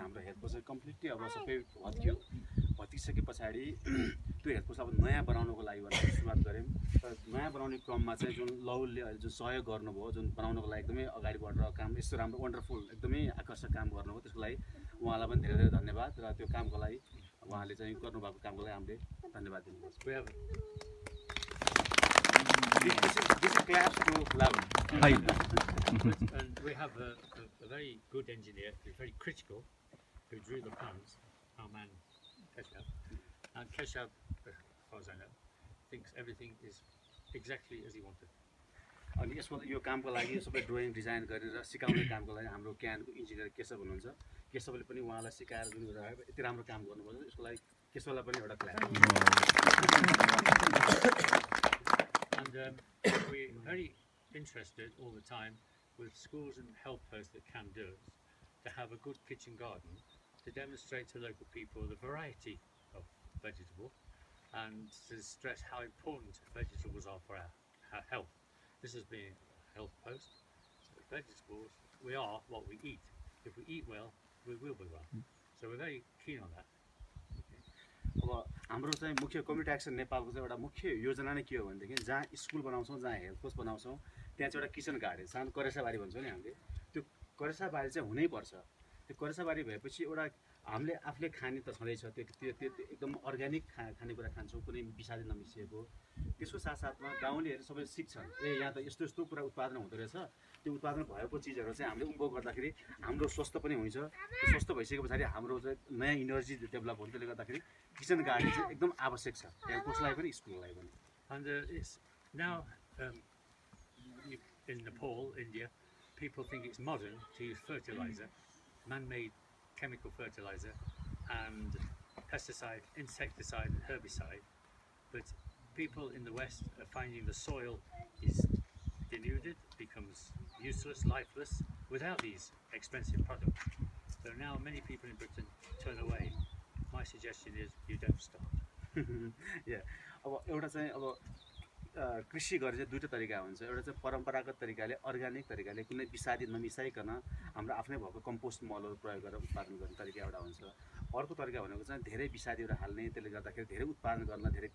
हाम्रो health post चाहिँ completely अब सबै हत्यो, हतिसके पछाडि त्यो हेल्थ पोस्ट अब नयाँ बनाउनको लागि भनेर सुरुवात गऱ्यौँ। तर नयाँ बनाउने क्रममा चाहिँ जुन लौले जुन सहयोग गर्नुभयो, जुन बनाउनको लागि एकदमै अगाडि बढेर काम यस्तो राम्रो वन्डरफुल एकदमै आकर्षक काम गर्नुभयो, त्यसको लागि उहाँलाई पनि धेरै धेरै धन्यवाद। र त्यो कामको लागि उहाँले चाहिँ गर्नुभएको कामको लागि हामीले धन्यवाद दिनुपर्छ। This is claps to Lavan. And we have a very good engineer who's very critical, who drew the plans, our man Keshav. And Keshav, as far as I know, thinks everything is exactly as he wanted. अनि यसको यो कामको लागि सबै drawing design गरेर सिकाउने कामको लागि हाम्रो क्यानको इन्जिनियर केशव हुनुहुन्छ। केशवले पनि उहाँलाई सिकाएर जुन यति राम्रो काम गर्नुभयो, यसको लागि केशवलाई पनि एउटा clap. And we're very interested all the time with schools and health posts that can do it, to have a good kitchen garden to demonstrate to local people the variety of vegetable and to stress how important vegetables are for our health. This has been a health post. So vegetables, we are what we eat. If we eat well, we will be well. So we're very keen on that. अब हाम्रो चाहिँ मुख्य community action नेपालको चाहिँ एउटा मुख्य योजना नै के हो भनेदेखि जहाँ स्कुल बनाउँछौँ, जहाँ हेल्थ पोस्ट बनाउँछौँ, त्यहाँ चाहिँ एउटा किचन गार्डन, सानो करेसाबारी भन्छौँ नि हामीले, त्यो करेसाबारी चाहिँ हुनैपर्छ। त्यो करेसाबारी भएपछि एउटा हामीले आफूले खाने त छँदैछ, त्यो एकदम अर्ग्यानिक खानेकुरा खान्छौँ, कुनै विषादी नमिसिएको। त्यसको साथसाथमा गाउँलेहरू सबै सिक्छन्, यहाँ त यस्तो यस्तो कुरा उत्पादन हुँदो रहेछ। त्यो उत्पादन भएको चिजहरू चाहिँ हामीले उपभोग गर्दाखेरि हाम्रो स्वस्थ पनि हुन्छ। त्यो स्वस्थ भइसके पछाडि हाम्रो चाहिँ नयाँ इनर्जी डेभलप हुन्छ। त्यसले गर्दाखेरि किचन गार्डन चाहिँ एकदम आवश्यक छ, हेल्थ पोस्टलाई पनि स्कुललाई पनि। And it's now in Nepal, India, people think it's modern to use fertilizer, man-made chemical fertilizer, and pesticide, insecticide, and herbicide. But people in the West are finding the soil is denuded, becomes useless, lifeless, without these expensive products. So now many people in Britain turn away. My suggestion is you don't start. Yeah. अब एउटा चाहिँ अब कृषि गर्ने चाहिँ दुईटा तरिका हुन्छ। एउटा चाहिँ परम्परागत तरिकाले, अर्ग्यानिक तरिकाले, कुनै विषादी नमिसाइकन हाम्रो आफ्नै भएको कम्पोस्ट मलहरू प्रयोग गरेर उत्पादन गर्ने तरिका एउटा हुन्छ। अर्को तरिका भनेको चाहिँ धेरै विषादीहरू हाल्ने, त्यसले गर्दाखेरि धेरै उत्पादन गर्न धेरै